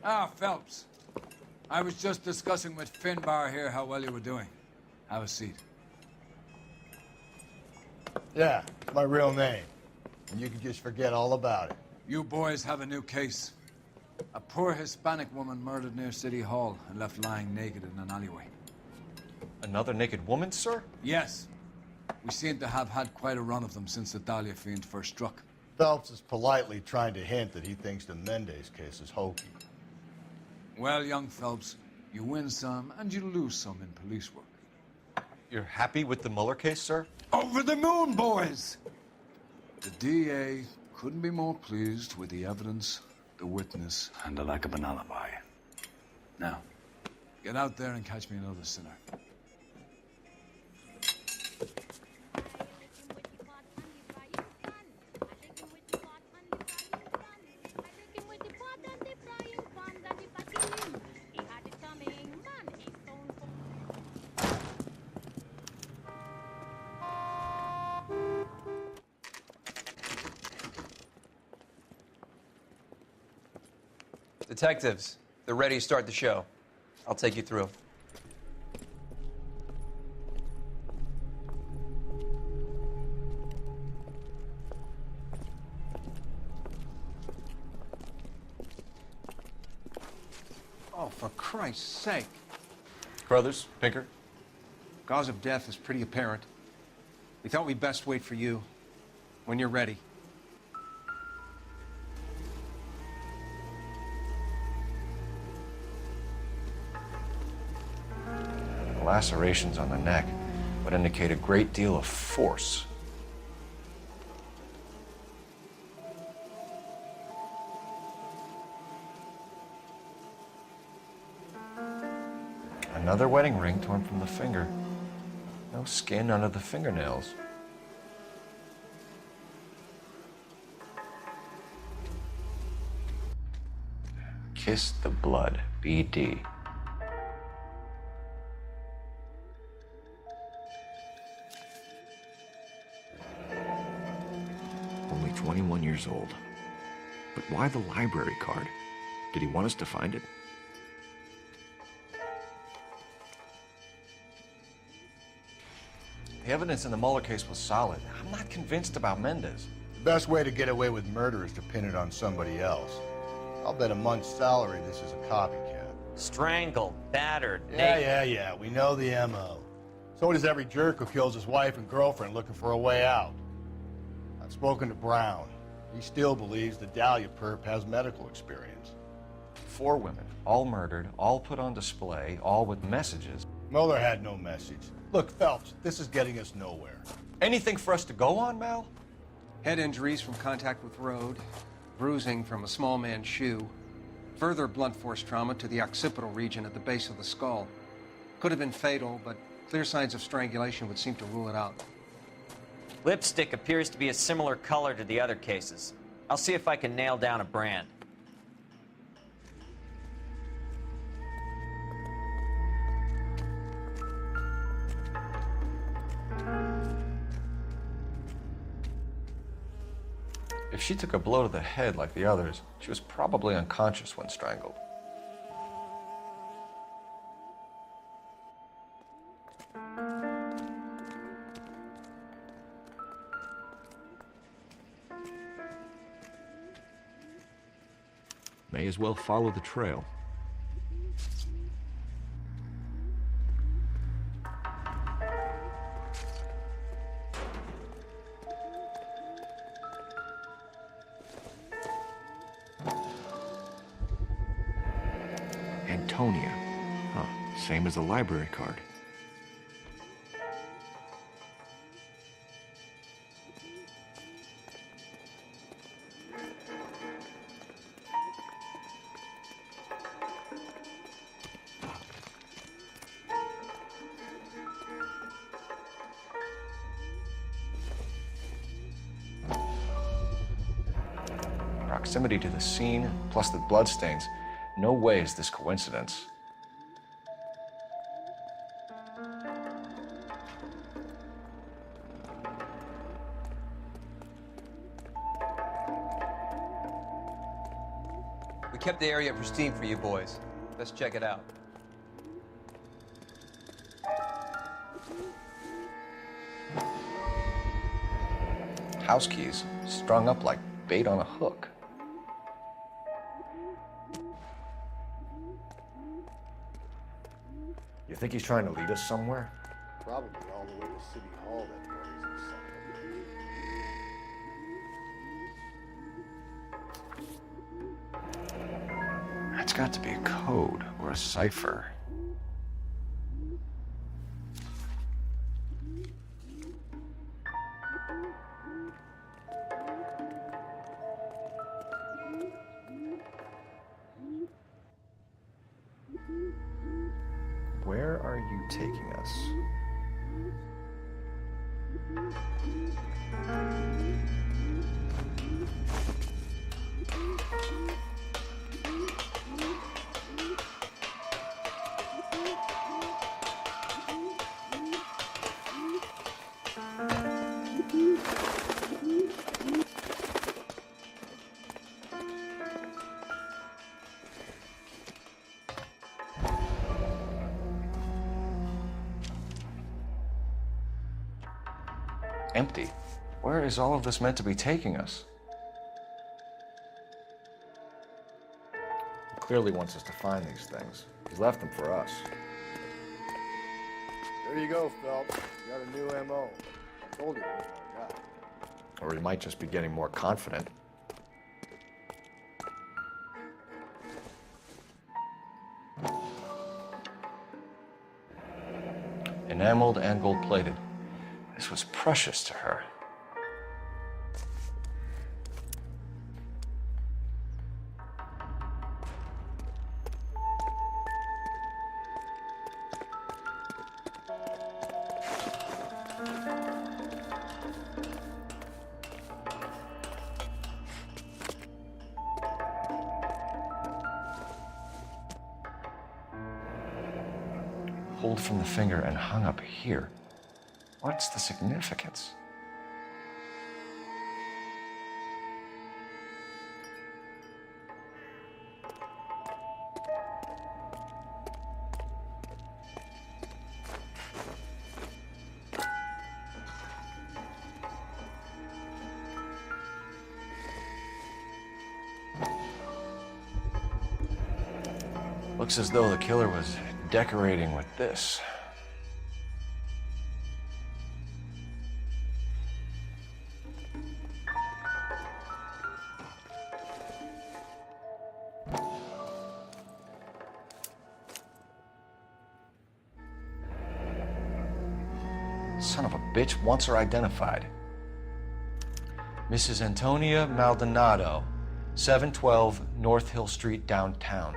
Ah, Phelps. I was just discussing with Finbar here how well you were doing. Have a seat. Yeah, it's my real name. And you can just forget all about it. You boys have a new case. A poor Hispanic woman murdered near City Hall and left lying naked in an alleyway. Another naked woman, sir? Yes. We seem to have had quite a run of them since the Dahlia fiend first struck. Phelps is politely trying to hint that he thinks the Mendez case is hokey. Well, young Phelps, you win some and you lose some in police work. You're happy with the Mueller case, sir? Over the moon, boys! The DA couldn't be more pleased with the evidence, the witness, and the lack of an alibi. Now, get out there and catch me another sinner. Detectives, they're ready to start the show. I'll take you through. Oh, for Christ's sake. Brothers, Pinker? Cause of death is pretty apparent. We thought we'd best wait for you. When you're ready. Lacerations on the neck would indicate a great deal of force. Another wedding ring torn from the finger. No skin under the fingernails. Kiss the blood, BD. Only 21 years old. But why the library card? Did he want us to find it? The evidence in the Mueller case was solid. I'm not convinced about Mendez. The best way to get away with murder is to pin it on somebody else. I'll bet a month's salary this is a copycat. Strangled, battered, Yeah. We know the M.O. So does every jerk who kills his wife and girlfriend looking for a way out. I've spoken to Brown. He still believes the Dahlia perp has medical experience. 4 women, all murdered, all put on display, all with messages. Mueller had no message. Look, Phelps, this is getting us nowhere. Anything for us to go on, Mal? Head injuries from contact with road, bruising from a small man's shoe, further blunt force trauma to the occipital region at the base of the skull. Could have been fatal, but clear signs of strangulation would seem to rule it out. Lipstick appears to be a similar color to the other cases. I'll see if I can nail down a brand. If she took a blow to the head like the others, she was probably unconscious when strangled. May as well follow the trail. Antonia. Huh, same as the library card. Proximity to the scene, plus the bloodstains. No way is this coincidence. We kept the area pristine for you boys. Let's check it out. House keys strung up like bait on a hook. You think he's trying to lead us somewhere? Probably all the way to City Hall that brazen son of a- That's got to be a code or a cipher. Where are you taking us? Empty. Where is all of this meant to be taking us? He clearly wants us to find these things. He's left them for us. There you go, Phelps. You got a new MO. I told you it wasn't our guy. Or he might just be getting more confident. Enameled and gold-plated. This was precious to her. Pulled from the finger and hung up here. What's the significance? Looks as though the killer was decorating with this. Son of a bitch wants her identified. Mrs. Antonia Maldonado, 712 North Hill Street, downtown.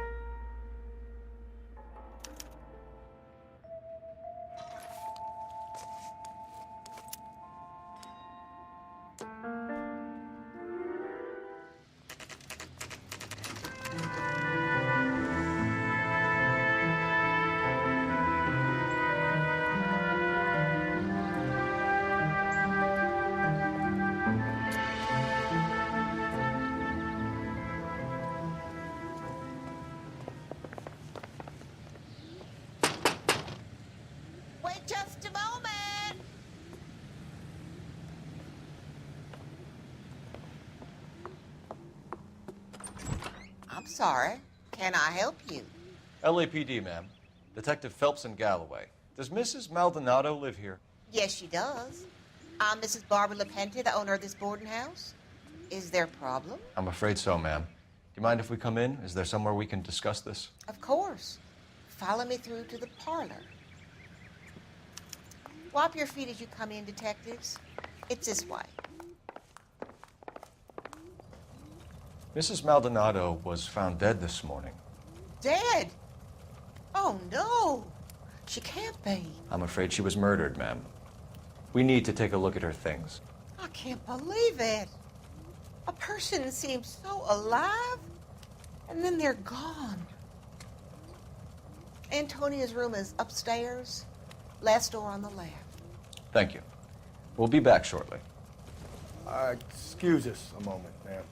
Wait just a moment. I'm sorry. Can I help you? LAPD, ma'am. Detective Phelps and Galloway. Does Mrs. Maldonado live here? Yes, she does. I'm Mrs. Barbara LaPenta, the owner of this boarding house. Is there a problem? I'm afraid so, ma'am. Do you mind if we come in? Is there somewhere we can discuss this? Of course. Follow me through to the parlor. Wipe your feet as you come in, detectives. It's this way. Mrs. Maldonado was found dead this morning. Dead? Oh, no. She can't be. I'm afraid she was murdered, ma'am. We need to take a look at her things. I can't believe it. A person seems so alive, and then they're gone. Antonia's room is upstairs, last door on the left. Thank you. We'll be back shortly. Excuse us a moment, ma'am.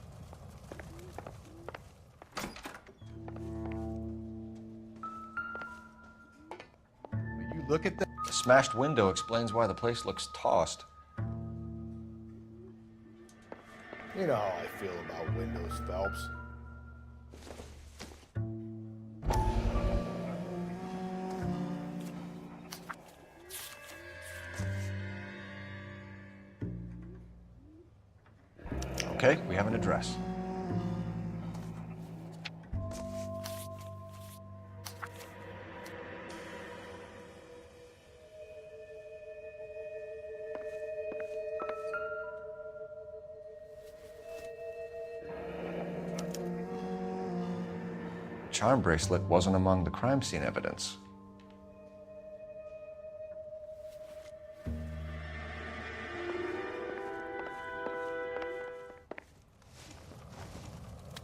look at that. The smashed window explains why the place looks tossed. You know how I feel about windows, Phelps. Okay, we have an address. Charm bracelet wasn't among the crime scene evidence.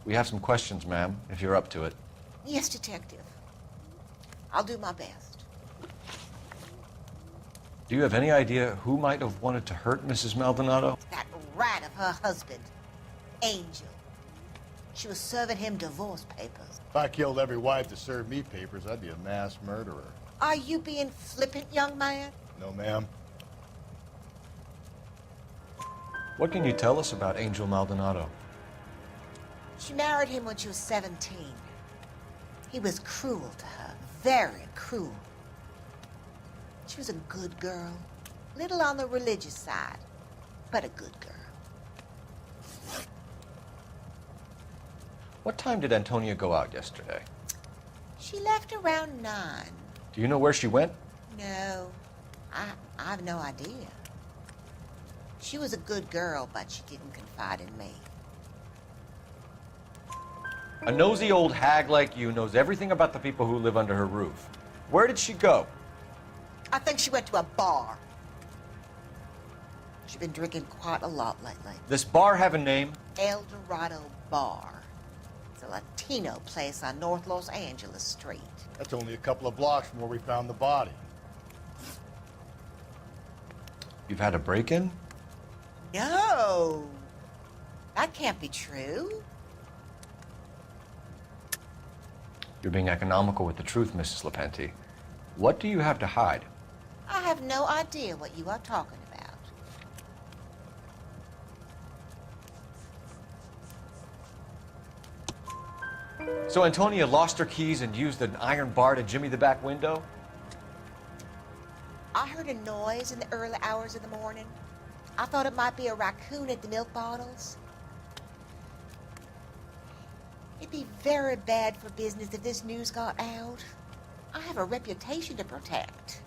We have some questions, ma'am, if you're up to it. Yes, Detective. I'll do my best. Do you have any idea who might have wanted to hurt Mrs. Maldonado? That rat of her husband, Angel. She was serving him divorce papers. If I killed every wife to serve me papers, I'd be a mass murderer. Are you being flippant, young man? No, ma'am. What can you tell us about Angel Maldonado? She married him when she was 17. He was cruel to her, very cruel. She was a good girl, little on the religious side, but a good girl. What time did Antonia go out yesterday? She left around 9. Do you know where she went? No, I have no idea. She was a good girl, but she didn't confide in me. A nosy old hag like you knows everything about the people who live under her roof. Where did she go? I think she went to a bar. She's been drinking quite a lot lately. This bar have a name? El Dorado Bar. It's a Latino place on North Los Angeles Street. That's only a couple of blocks from where we found the body. You've had a break-in? No, that can't be true. You're being economical with the truth, Mrs. Lepenti. What do you have to hide? I have no idea what you are talking about. So Antonia lost her keys and used an iron bar to jimmy the back window? I heard a noise in the early hours of the morning. I thought it might be a raccoon at the milk bottles. It'd be very bad for business if this news got out. I have a reputation to protect.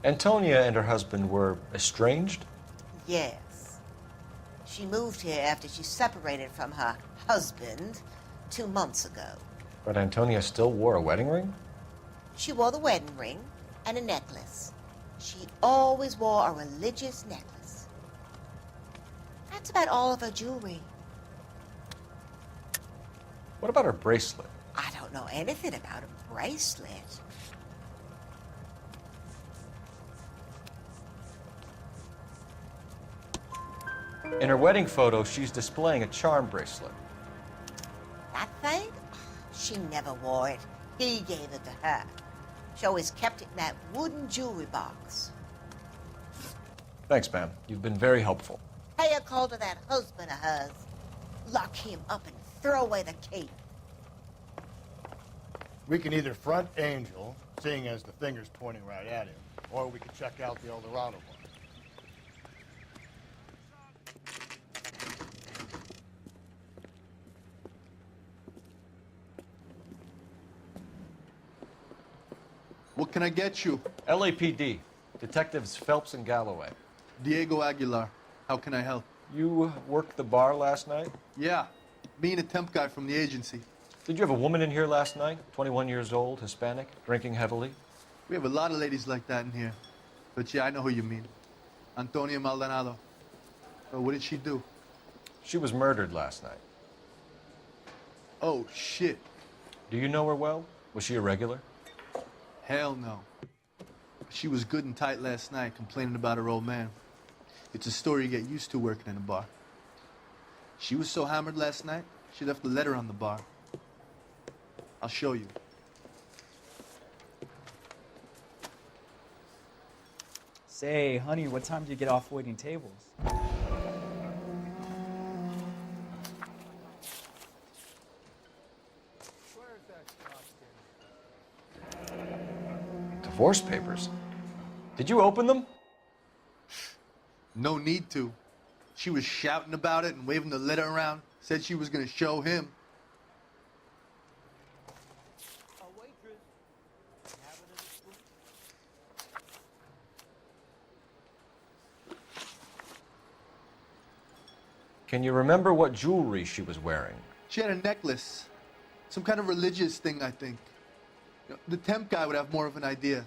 Antonia and her husband were estranged? Yes. She moved here after she separated from her husband 2 months ago. But Antonia still wore a wedding ring? She wore the wedding ring and a necklace. She always wore a religious necklace. That's about all of her jewelry. What about her bracelet? I don't know anything about a bracelet. In her wedding photo, she's displaying a charm bracelet. That thing? She never wore it. He gave it to her. She always kept it in that wooden jewelry box. Thanks, ma'am. You've been very helpful. Pay a call to that husband of hers. Lock him up and throw away the key. We can either front Angel, seeing as the finger's pointing right at him, or we can check out the El Dorado one. What can I get you? LAPD. Detectives Phelps and Galloway. Diego Aguilar. How can I help? You worked the bar last night? Yeah, me and a temp guy from the agency. Did you have a woman in here last night? 21 years old, Hispanic, drinking heavily? We have a lot of ladies like that in here. But yeah, I know who you mean. Antonia Maldonado. Oh, what did she do? She was murdered last night. Oh, shit. Do you know her well? Was she a regular? Hell no. She was good and tight last night, complaining about her old man. It's a story you get used to working in a bar. She was so hammered last night, she left a letter on the bar. I'll show you. Say, honey, what time do you get off waiting tables? Divorce papers. Did you open them? No need to. She was shouting about it and waving the letter around. Said she was gonna show him. Can you remember what jewelry she was wearing? She had a necklace. Some kind of religious thing, I think. You know, the temp guy would have more of an idea.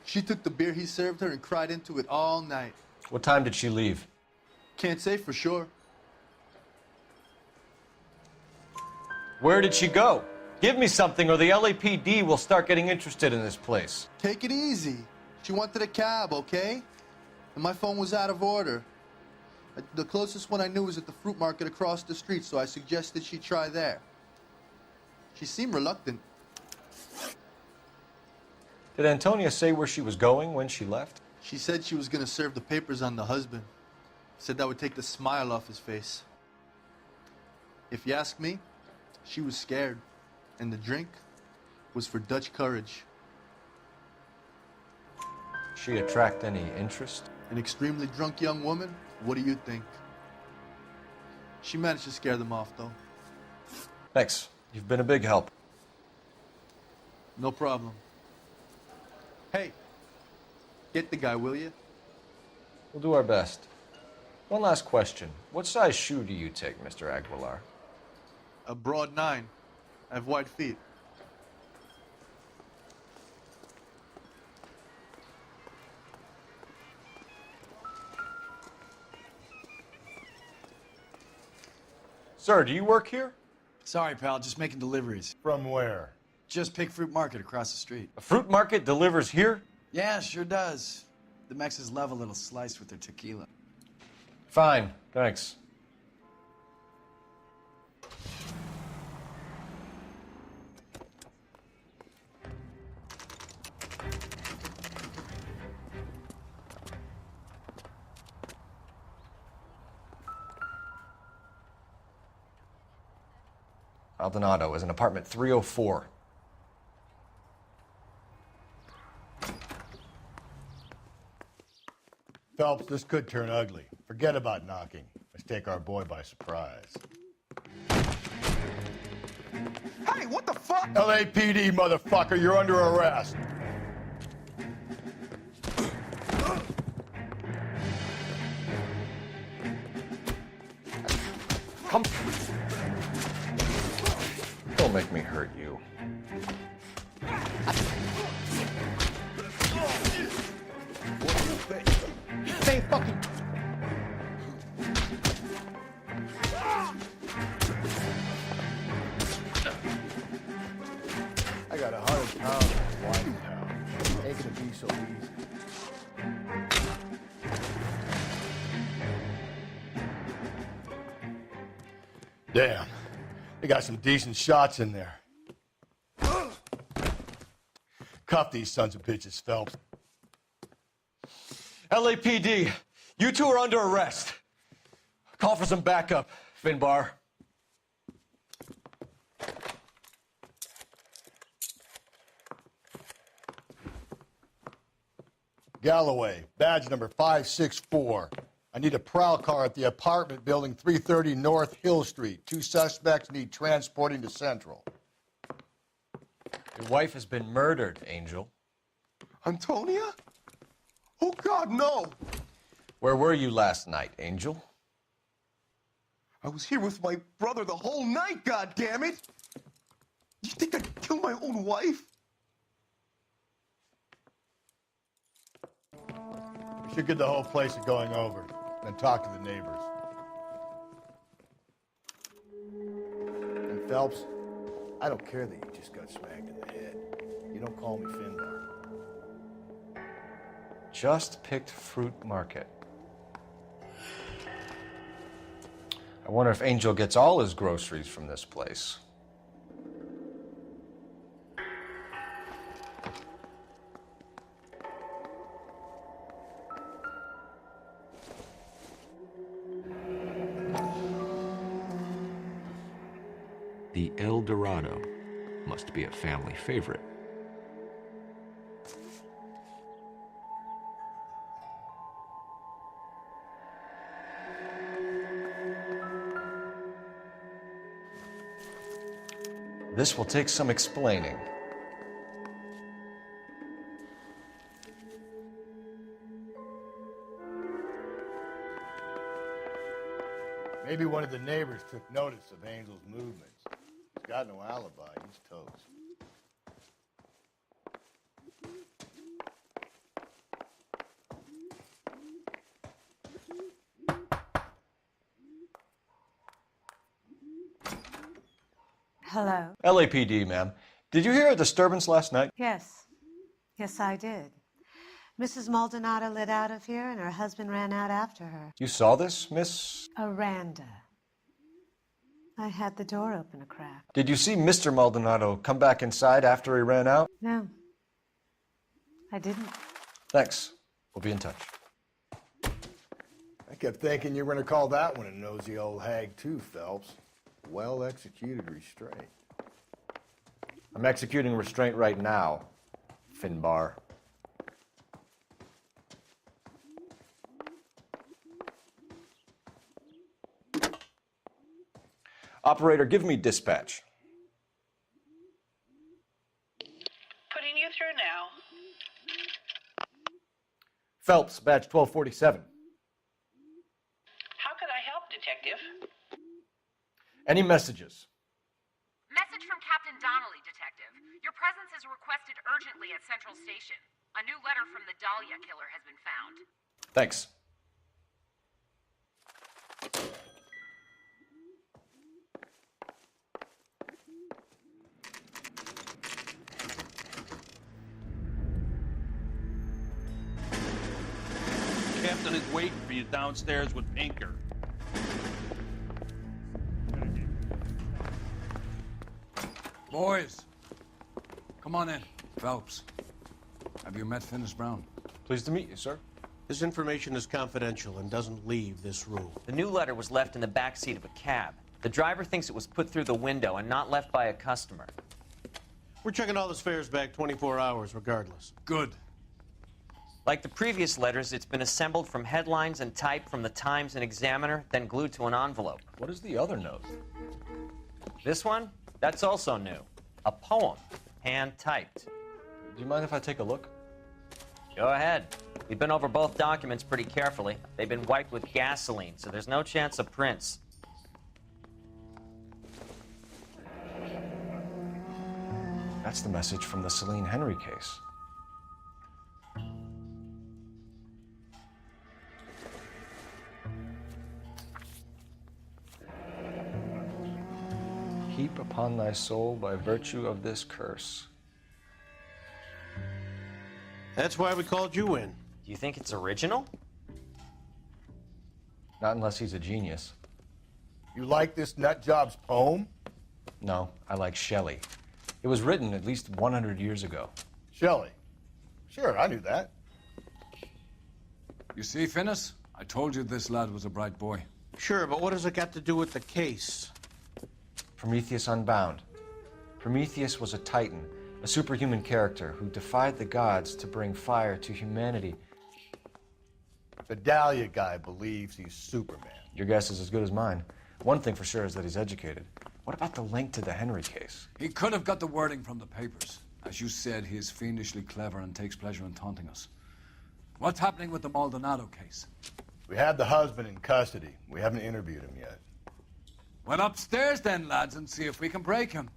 She took the beer he served her and cried into it all night. What time did she leave? Can't say for sure. Where did she go? Give me something or the LAPD will start getting interested in this place. Take it easy. She wanted a cab, okay? And my phone was out of order. The closest one I knew was at the fruit market across the street, so I suggested she try there. She seemed reluctant. Did Antonia say where she was going when she left? She said she was gonna serve the papers on the husband. Said that would take the smile off his face. If you ask me, she was scared. And the drink was for Dutch courage. She attract any interest? An extremely drunk young woman? What do you think? She managed to scare them off, though. Thanks. You've been a big help. No problem. Hey, get the guy, will you? We'll do our best. One last question. What size shoe do you take, Mr. Aguilar? A broad 9. I have wide feet. Sir, do you work here? Sorry, pal, just making deliveries. From where? Just Pig Fruit Market across the street. A fruit market delivers here? Yeah, sure does. The Mexes love a little slice with their tequila. Fine, thanks. Maldonado is in apartment 304. Phelps, this could turn ugly. Forget about knocking. Let's take our boy by surprise. Hey, what the fuck? LAPD, motherfucker, you're under arrest. Come. Don't make me hurt you. Say fucking... I got 100 pounds of wife now. Ain't gonna be so easy. Damn. They got some decent shots in there. Cuff these sons of bitches, Phelps. LAPD, you two are under arrest. Call for some backup, Finbar. Galloway, badge number 564. I need a prowl car at the apartment building 330 North Hill Street. 2 suspects need transporting to Central. Your wife has been murdered, Angel. Antonia? Oh, God, no! Where were you last night, Angel? I was here with my brother the whole night, goddammit! You think I'd kill my own wife? We should get the whole place going over, then talk to the neighbors. And Phelps, I don't care that you just got smacked in the head. You don't call me Finbar. Just picked fruit market. I wonder if Angel gets all his groceries from this place. The El Dorado must be a family favorite. This will take some explaining. Maybe one of the neighbors took notice of Angel's movements. He's got no alibi. He's toast. Hello? LAPD, ma'am. Did you hear a disturbance last night? Yes. Yes, I did. Mrs. Maldonado lit out of here, and her husband ran out after her. You saw this, Miss? Aranda. I had the door open a crack. Did you see Mr. Maldonado come back inside after he ran out? No. I didn't. Thanks. We'll be in touch. I kept thinking you were going to call that one a nosy old hag too, Phelps. Well-executed restraint. I'm executing restraint right now, Finbar. Operator, give me dispatch. Putting you through now. Phelps, badge 1247. How could I help, Detective? Any messages? Message from Captain Donnelly, Detective. Your presence is requested urgently at Central Station. A new letter from the Dahlia killer has been found. Thanks. Captain is waiting for you downstairs with Pinker. Boys, come on in. Phelps, have you met Finis Brown? Pleased to meet you, sir. This information is confidential and doesn't leave this room. The new letter was left in the back seat of a cab. The driver thinks it was put through the window and not left by a customer. We're checking all the fares back 24 hours regardless. Good. Like the previous letters, it's been assembled from headlines and typed from the Times and Examiner, then glued to an envelope. What is the other note? This one? That's also new. A poem, hand-typed. Do you mind if I take a look? Go ahead. We've been over both documents pretty carefully. They've been wiped with gasoline, so there's no chance of prints. That's the message from the Celine Henry case. Heap upon thy soul by virtue of this curse. That's why we called you in. Do you think it's original? Not unless he's a genius. You like this nutjob's poem? No, I like Shelley. It was written at least 100 years ago. Shelley? Sure, I knew that. You see, Finis? I told you this lad was a bright boy. Sure, but what has it got to do with the case? Prometheus Unbound. Prometheus was a titan, a superhuman character who defied the gods to bring fire to humanity. The Dahlia guy believes he's Superman. Your guess is as good as mine. One thing for sure is that he's educated. What about the link to the Henry case? He could have got the wording from the papers. As you said, he is fiendishly clever and takes pleasure in taunting us. What's happening with the Maldonado case? We have the husband in custody. We haven't interviewed him yet. Well, upstairs then, lads, and see if we can break him.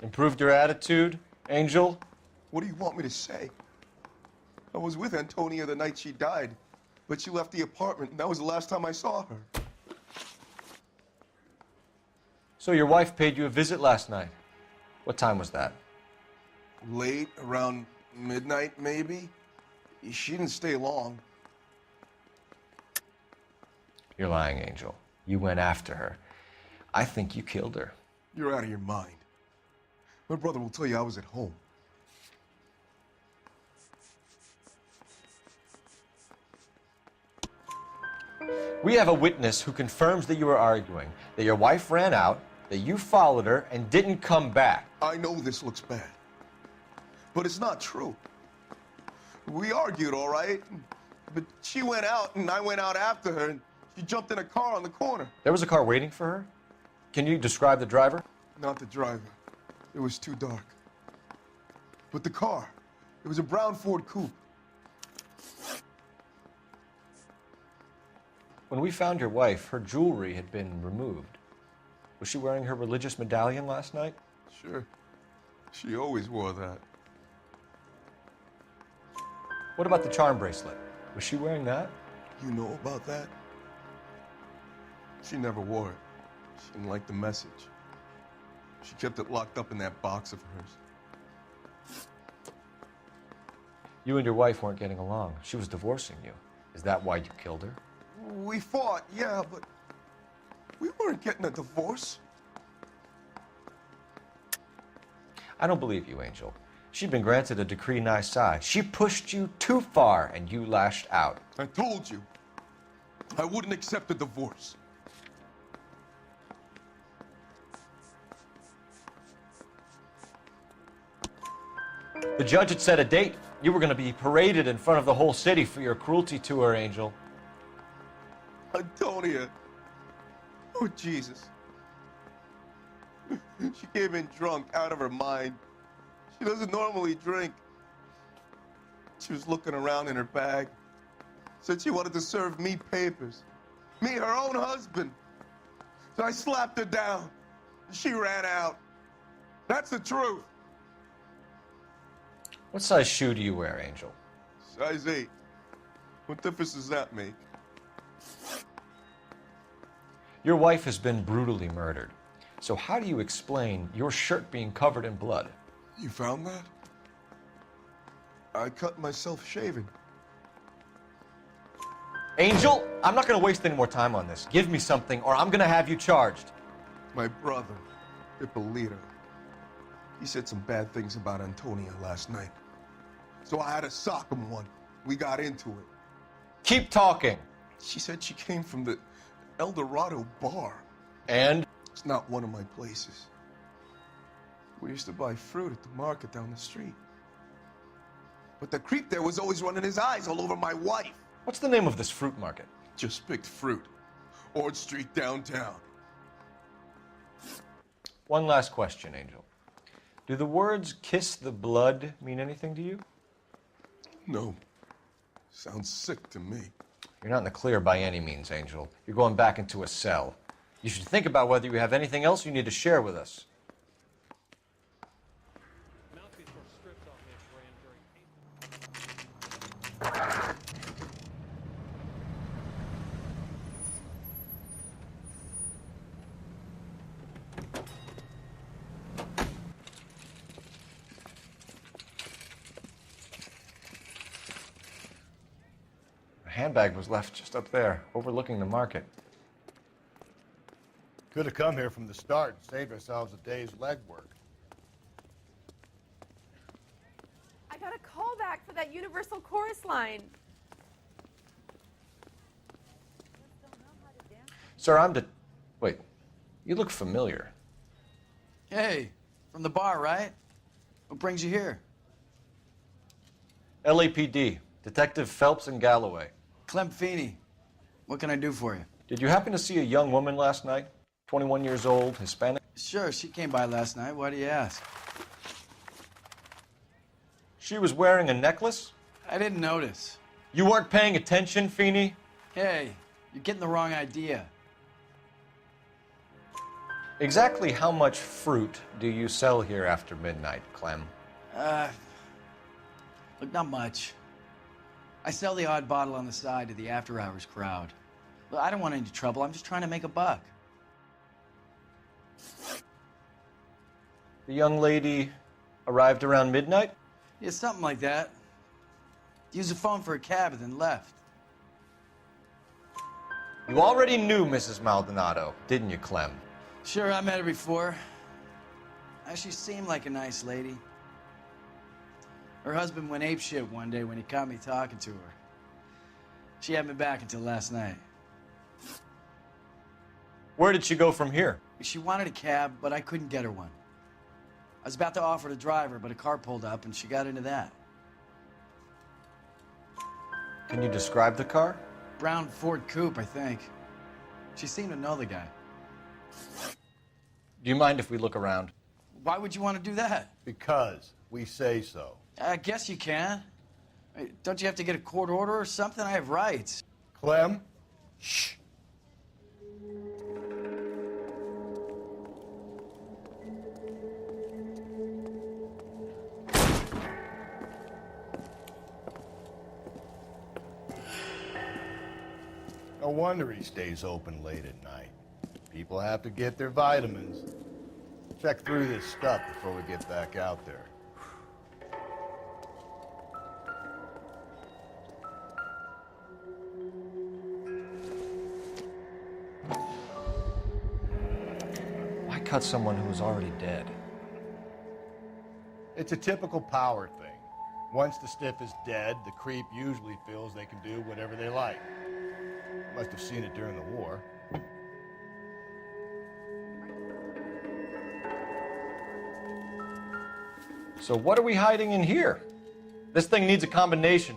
Improved your attitude, Angel? What do you want me to say? I was with Antonia the night she died, but she left the apartment, and that was the last time I saw her. So your wife paid you a visit last night. What time was that? Late, around midnight, maybe? She didn't stay long. You're lying, Angel. You went after her. I think you killed her. You're out of your mind. My brother will tell you I was at home. We have a witness who confirms that you were arguing, that your wife ran out, that you followed her and didn't come back. I know this looks bad, but it's not true. We argued, all right, but she went out and I went out after her and she jumped in a car on the corner. There was a car waiting for her? Can you describe the driver? Not the driver. It was too dark. But the car, it was a brown Ford Coupe. When we found your wife, her jewelry had been removed. Was she wearing her religious medallion last night? Sure. She always wore that. What about the charm bracelet? Was she wearing that? You know about that? She never wore it. She didn't like the message. She kept it locked up in that box of hers. You and your wife weren't getting along. She was divorcing you. Is that why you killed her? We fought, yeah, but we weren't getting a divorce. I don't believe you, Angel. She'd been granted a decree nisi. She pushed you too far and you lashed out. I told you, I wouldn't accept a divorce. The judge had set a date. You were going to be paraded in front of the whole city for your cruelty to her, Angel. Antonia. Oh, Jesus. She came in drunk, out of her mind. She doesn't normally drink. She was looking around in her bag. Said she wanted to serve me papers. Me, her own husband. So I slapped her down. She ran out. That's the truth. What size shoe do you wear, Angel? Size 8. What difference does that make? Your wife has been brutally murdered. So how do you explain your shirt being covered in blood? You found that? I cut myself shaving. Angel, I'm not going to waste any more time on this. Give me something or I'm going to have you charged. My brother, Ippolito, he said some bad things about Antonia last night. So I had to sock him one. We got into it. Keep talking. She said she came from the El Dorado bar. And? It's not one of my places. We used to buy fruit at the market down the street. But the creep there was always running his eyes all over my wife. What's the name of this fruit market? Just picked fruit. Ord Street downtown. One last question, Angel. Do the words kiss the blood mean anything to you? No. Sounds sick to me. You're not in the clear by any means, Angel. You're going back into a cell. You should think about whether you have anything else you need to share with us. The handbag was left just up there, overlooking the market. Could have come here from the start and saved ourselves a day's legwork. I got a call back for that Universal Chorus line. Sir, Wait, you look familiar. Hey, from the bar, right? What brings you here? LAPD, Detective Phelps and Galloway. Clem Feeney. What can I do for you? Did you happen to see a young woman last night? 21 years old, Hispanic? Sure, she came by last night. Why do you ask? She was wearing a necklace? I didn't notice. You weren't paying attention, Feeney? Hey, you're getting the wrong idea. Exactly how much fruit do you sell here after midnight, Clem? Look, not much. I sell the odd bottle on the side to the after-hours crowd. Look, I don't want any trouble. I'm just trying to make a buck. The young lady arrived around midnight? Yeah, something like that. Used the phone for a cab and then left. You already knew Mrs. Maldonado, didn't you, Clem? Sure, I met her before. She seemed like a nice lady. Her husband went apeshit one day when he caught me talking to her. She had me back until last night. Where did she go from here? She wanted a cab, but I couldn't get her one. I was about to offer to drive her, but a car pulled up and she got into that. Can you describe the car? Brown Ford Coupe, I think. She seemed to know the guy. Do you mind if we look around? Why would you want to do that? Because we say so. I guess you can. Don't you have to get a court order or something? I have rights. Clem? Shh. No wonder he stays open late at night. People have to get their vitamins. Check through this stuff before we get back out there. Why cut someone who was already dead? It's a typical power thing. Once the stiff is dead, the creep usually feels they can do whatever they like. Must have seen it during the war. So what are we hiding in here? This thing needs a combination.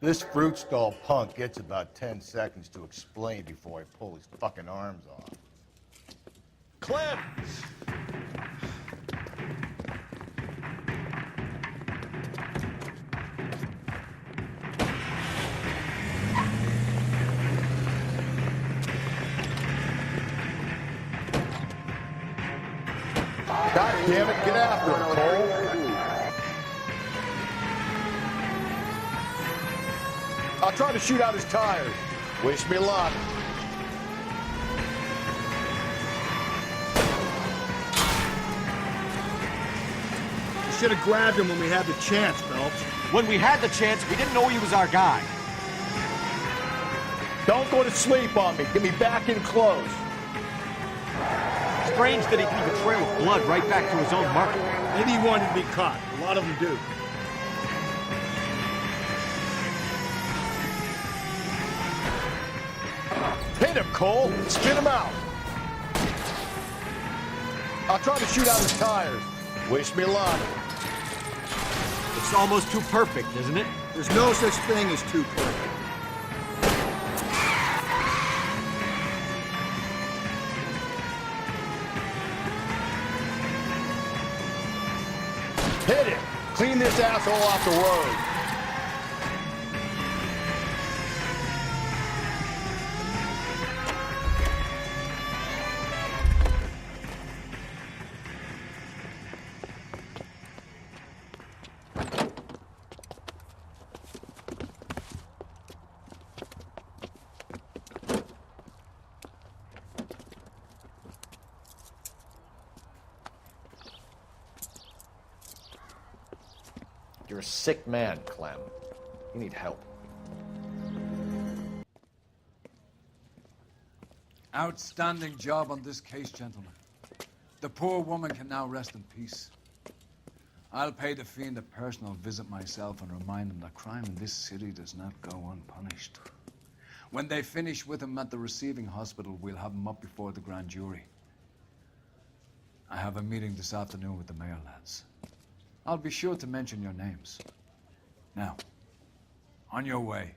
This fruit stall punk gets about 10 seconds to explain before I pull his fucking arms off. Clem! God damn it, get after him, Cole! I'll try to shoot out his tires. Wish me luck. You should have grabbed him when we had the chance, Phelps. When we had the chance, we didn't know he was our guy. Don't go to sleep on me. Get me back in close. Strange that he can leave a trail of blood right back to his own market. Maybe he wanted to be caught. A lot of them do. Hit him, Cole. Spin him out. I'll try to shoot out his tires. Wish me luck. It's almost too perfect, isn't it? There's no such thing as too perfect. Hit it. Clean this asshole off the road. You're a sick man, Clem. You need help. Outstanding job on this case, gentlemen. The poor woman can now rest in peace. I'll pay the fiend a personal visit myself and remind him that crime in this city does not go unpunished. When they finish with him at the receiving hospital, we'll have him up before the grand jury. I have a meeting this afternoon with the mayor lads. I'll be sure to mention your names. Now, on your way.